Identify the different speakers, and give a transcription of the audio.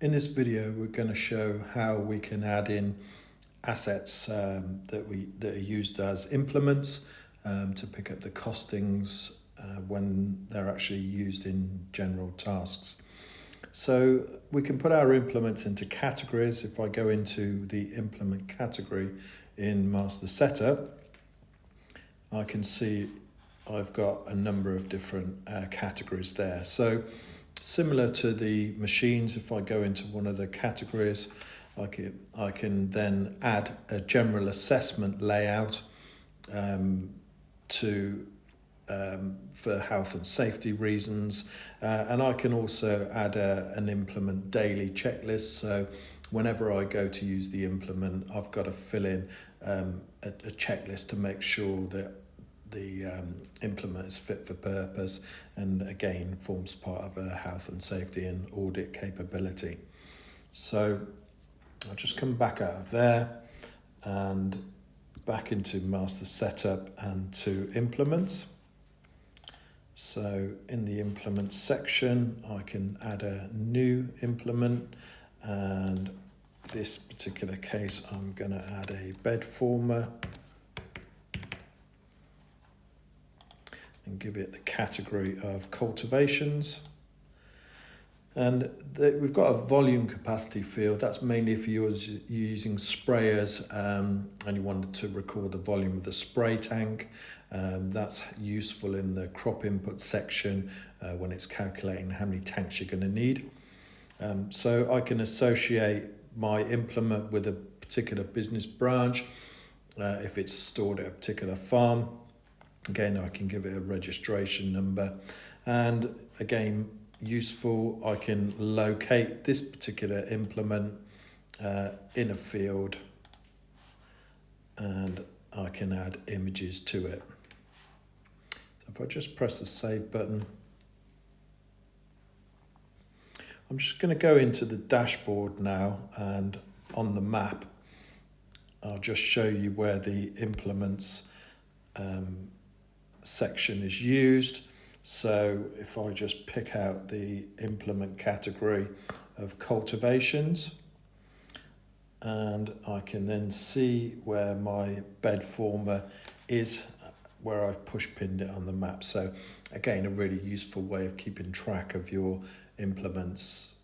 Speaker 1: In this video, we're going to show how we can add in assets that are used as implements to pick up the costings when they're actually used in general tasks. So we can put our implements into categories. If I go into the implement category in Master Setup, I can see I've got a number of different categories there. So similar to the machines, if I go into one of the categories, I can then add a general assessment layout for health and safety reasons, and I can also add an implement daily checklist. So whenever I go to use the implement, I've got to fill in a checklist to make sure that the implement is fit for purpose and again forms part of a health and safety and audit capability. So I'll just come back out of there and back into Master Setup and to Implements. So in the Implements section, I can add a new implement, and this particular case I'm going to add a bed former and give it the category of cultivations. And we've got a volume capacity field. That's mainly if you're using sprayers and you wanted to record the volume of the spray tank. That's useful in the crop input section when it's calculating how many tanks you're going to need. So I can associate my implement with a particular business branch if it's stored at a particular farm. Again, I can give it a registration number, and again, useful, I can locate this particular implement in a field, and I can add images to it. So if I just press the save button, I'm just going to go into the dashboard now, and on the map I'll just show you where the implements section is used. So if I just pick out the implement category of cultivations, and I can then see where my bed former is, where I've push pinned it on the map. So again, a really useful way of keeping track of your implements